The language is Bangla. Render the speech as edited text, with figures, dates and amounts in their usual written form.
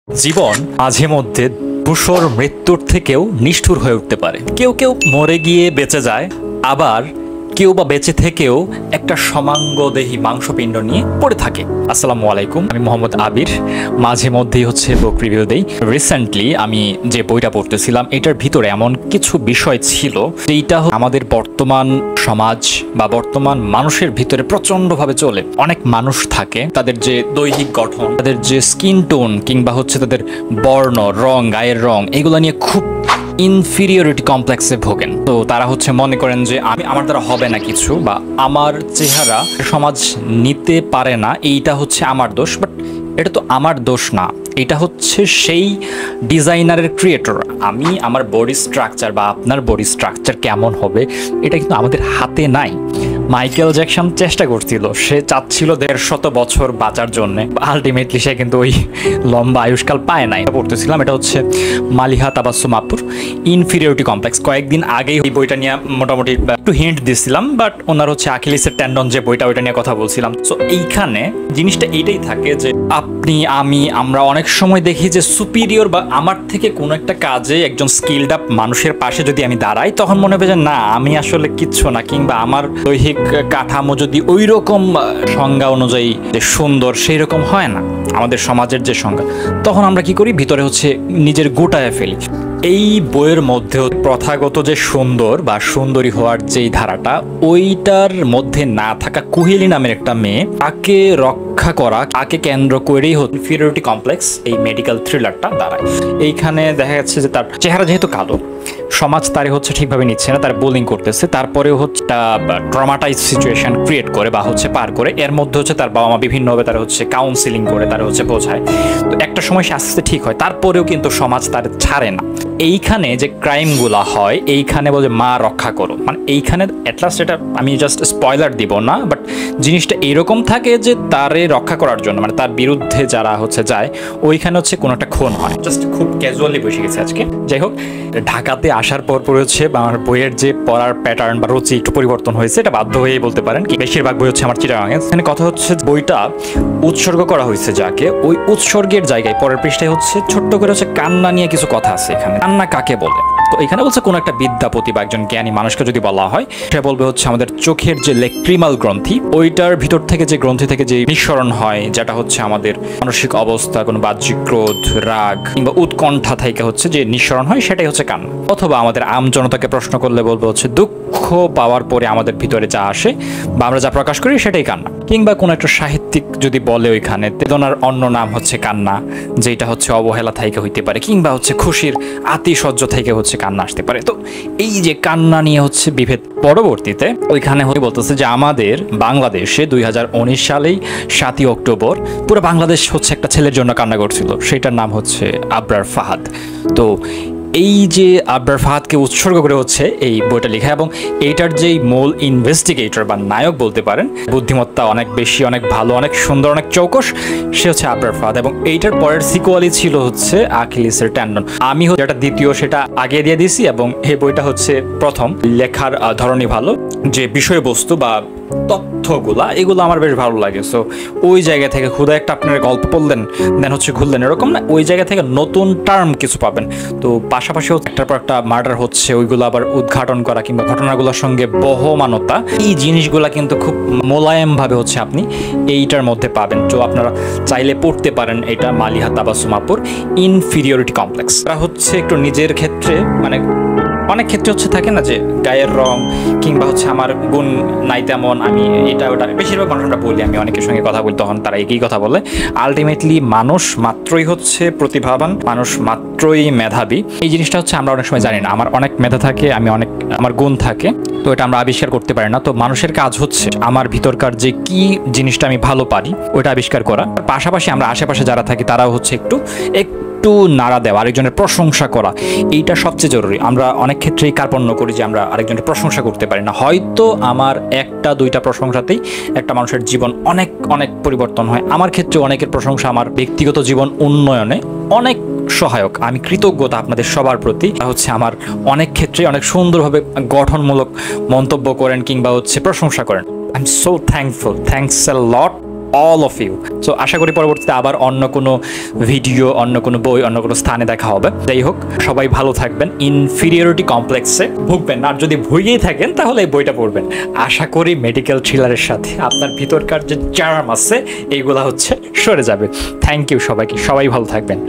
জীবন মাঝে মধ্যে ধূসর মৃত্যুর থেকেও নিষ্ঠুর হয়ে উঠতে পারে। কেউ কেউ মরে গিয়ে বেঁচে যায়, আবার কেউ বা বেঁচে থেকেও একটা সমাঙ্গদেহী মাংসপিণ্ড নিয়ে পড়ে থাকে। আসসালামু আলাইকুম, আমি মোহাম্মদ আবির। মাঝে মধ্যেই বুক রিভিউ দেই। রিসেন্টলি আমি যে বইটা পড়তেছিলাম এটার ভিতরে এমন কিছু বিষয় ছিল যেটা আমাদের বর্তমান সমাজ বা বর্তমান মানুষের ভিতরে প্রচন্ডভাবে চলে। অনেক মানুষ থাকে, তাদের যে দৈহিক গঠন, তাদের যে স্কিন টোন কিংবা তাদের বর্ণ, রং, গায়ের রং, এগুলো নিয়ে খুব ইনফিরিয়রিটি কমপ্লেক্সে ভোগেন। তো তারা মনে করেন যে আমার দ্বারা হবে না কিছু, বা আমার চেহারা সমাজ নিতে পারে না, এইটা আমার দোষ। বাট এটা তো আমার দোষ না, এটা সেই ডিজাইনারের ক্রিয়েটর। আমি আমার বডি স্ট্রাকচার বা আপনার বডি স্ট্রাকচার কেমন হবে এটা কিন্তু আমাদের হাতে নাই। মাইকেল জ্যাকসন চেষ্টা করছিল, সে চাচ্ছিল 150 বছর বাঁচার জন্য, আলটিমেটলি সে কিন্তু ওই লম্বা আয়ুষ্কাল পায় নাই। পড়তেছিলাম, এটা মালিহা তাবাসসুম আপুর ইনফিরিয়রিটি কমপ্লেক্স। কয়েকদিন আগেই এই বইটা নিয়ে মোটামুটি একটু হিন্ট দিচ্ছিলাম, বাট ওনার আকিলিসের টেন্ডন যে বইটা, ওইটা নিয়ে কথা বলছিলাম। সো এইখানে জিনিসটা এইটাই থাকে যে আপনি, আমরা অনেক সময় দেখি যে সুপিরিয়র বা আমার থেকে কোনো একটা কাজে একজন স্কিলড আপ মানুষের পাশে যদি আমি দাঁড়াই, তখন মনে হবে যে না, আমি আসলে কিচ্ছু না, কিংবা আমার দৈহিক কাঠামো যদি ওই রকম সংজ্ঞা অনুযায়ী যে সুন্দর সেই রকম হয় না, আমাদের সমাজের যে সংজ্ঞা, তখন আমরা কি করি, ভিতরে নিজের গোটায় ফেলি। এই বইয়ের মধ্যে প্রথাগত যে সুন্দর বা সুন্দরী হওয়ার যেই ধারাটা, ওইটার মধ্যে না থাকা কুহেলি নামের একটা মেয়ে, তাকে রক্ষা করা, তাকে কেন্দ্র করেই ইনফিরিয়রিটি কমপ্লেক্স এই মেডিকেল থ্রিলারটা দাঁড়ায়। এইখানে দেখা যাচ্ছে যে তার চেহারা যেহেতু কালো, সমাজ তারে ঠিকভাবে নিচ্ছে না, তার বোলিং করতেছে, তারপরেও ট্রমাটাইজ সিচুয়েশন ক্রিয়েট করে বা পার করে। এর মধ্যে তার বাবা মা বিভিন্নভাবে তার কাউন্সিলিং করে, তার বোঝায়। তো একটা সময় সে আস্তে আস্তে ঠিক হয়, তারপরেও কিন্তু সমাজ তার ছাড়ে না। এইখানে যে ক্রাইমগুলা হয়, এইখানে বলে মা রক্ষা করো, মানে এইখানে অ্যাটলাস্ট, এটা আমি জাস্ট স্পয়লার দিব না, বাট জিনিসটা এইরকম থাকে যে তারে রক্ষা করার জন্য, মানে তার বিরুদ্ধে যারা যায়, ওইখানে কোনো একটা খুন হয়। জাস্ট খুব ক্যাজুয়ালি বসে গেছে আজকে। যাই হোক, ঢাকাতে আসার পর আমার বইয়ের যে পড়ার প্যাটার্ন বা রুচি একটু পরিবর্তন হয়েছে, এটা বাধ্য হয়েই বলতে পারেন। কি বেশিরভাগ বই আমার চিটাগাঙে। এখানে কথা বইটা উৎসর্গ করা হয়েছে যাকে, ওই উৎসর্গের জায়গায় পরের পৃষ্ঠায় ছোট্ট করে কান্না নিয়ে কিছু কথা আছে। এখানে কান্না কাকে বলে, তো এখানে কোনো একটা বিদ্যাপতি বা একজন জ্ঞানী মানুষকে যদি বলা হয়, সে বলবে আমাদের চোখের যে লেক্রিমাল গ্রন্থি, ওইটার ভিতর থেকে যে গ্রন্থি থেকে যে নিঃসরণ হয়, যেটা আমাদের মানসিক অবস্থা, কোনো বাহ্যিক ক্রোধ, রাগ কিংবা উৎকণ্ঠা থেকে যে নিঃসরণ হয়, সেটাই কান্না। অথবা আমাদের আমজনতাকে প্রশ্ন করলে বলবো দুঃখ পাওয়ার পরে আমাদের ভিতরে যা আসে বা আমরা যা প্রকাশ করি, সেটাই কান্না। কিংবা কোনো একটা সাহিত্যিক যদি বলে ওইখানে বেদনার অন্য নাম কান্না, যেটা অবহেলা থেকে হইতে পারে, কিংবা খুশির আতিশয্য থেকে কান্না আসতে পারে। তো এই যে কান্না নিয়ে বিভেদ পরবর্তীতে ওইখানে বলতেছে যে আমাদের বাংলাদেশে 2019 সালেই 7ই অক্টোবর পুরো বাংলাদেশ একটা ছেলের জন্য কান্না করছিল, সেটার নাম আবরার ফাহাদ। তো এই যে আবরার ফাহাদকে উৎসর্গ করে এই বইটা লেখা, এবং এইটার যেই মূল ইনভেস্টিগেটর বা নায়ক বলতে পারেন, বুদ্ধিমত্তা অনেক বেশি, অনেক ভালো, অনেক সুন্দর, অনেক চৌকস, সে আবরার ফাহাদ। এবং এইটার পরের সিকুয়ালই ছিল আকিলিসের টেন্ডন। আমি যেটা দ্বিতীয় সেটা আগে দিয়ে দিছি, এবং এই বইটা প্রথম। লেখার ধরনই ভালো, যে বিষয়বস্তু বা তথ্যগুলা, এগুলো আমার বেশ ভালো লাগে। সো ওই জায়গা থেকে খুদা একটা আপনার গল্প পড়লেন, দেন ঘুরলেন, এরকম না, ওই জায়গা থেকে নতুন টার্ম কিছু পাবেন। তো পাশাপাশি একটার পর একটা মার্ডার ওইগুলো আবার উদ্ঘাটন করা, কিংবা ঘটনাগুলোর সঙ্গে বহমানতা, এই জিনিসগুলা কিন্তু খুব মোলায়েমভাবে আপনি এইটার মধ্যে পাবেন। তো আপনারা চাইলে পড়তে পারেন এটা, মালিহা তাবাসসুম আপুর ইনফিরিয়রিটি কমপ্লেক্স। এটা একটু নিজের ক্ষেত্রে, মানে অনেক ক্ষেত্রে থাকে না যে গায়ের রং কিংবা আমার গুণ নাই তেমন, আমি এটা ওটা, বেশিরভাগ মানুষটা বলি, আমি অনেকের সঙ্গে কথা বলি, তখন তারা একই কথা বলে। আলটিমেটলি মানুষ মাত্রই প্রতিভাবান, মানুষ মাত্রই মেধাবী। এই জিনিসটা আমরা অনেক সময় জানি না। আমার অনেক মেধা থাকে, আমার গুণ থাকে, তো এটা আমরা আবিষ্কার করতে পারি না। তো মানুষের কাজ আমার ভিতরকার যে কি জিনিসটা আমি ভালো পারি, ওইটা আবিষ্কার করা। পাশাপাশি আমরা আশেপাশে যারা থাকি, তারাও একটু নাড়া দেওয়া, আরেকজনের প্রশংসা করা, এইটা সবচেয়ে জরুরি। আমরা অনেক ক্ষেত্রেই কার্পণ্য করি যে আমরা আরেকজনের প্রশংসা করতে পারি না। হয়তো আমার একটা দুইটা প্রশংসাতেই একটা মানুষের জীবন অনেক অনেক পরিবর্তন হয়। আমার ক্ষেত্রে অনেকের প্রশংসা আমার ব্যক্তিগত জীবন উন্নয়নে অনেক সহায়ক। আমি কৃতজ্ঞতা আপনাদের সবার প্রতি। আমার অনেক ক্ষেত্রে অনেক সুন্দরভাবে গঠনমূলক মন্তব্য করেন কিংবা প্রশংসা করেন। I am so thankful, thanks a lot all of you. So আশা করি পরবর্তীতে আবার অন্য কোনো ভিডিও, অন্য কোনো বই, অন্য কোনো স্থানে দেখা হবে। যাই হোক, সবাই ভালো থাকবেন, ইনফিরিয়রিটি কমপ্লেক্সে ভুগবেন না, আর যদি ভুগেই থাকেন তাহলে এই বইটা পড়বেন। আশা করি মেডিকেল থ্রিলারের সাথে আপনার ভিতরকার যে চার্ম আছে এইগুলা হচ্ছে সরে যাবে। থ্যাংক ইউ সবাইকে, সবাই ভালো থাকবেন।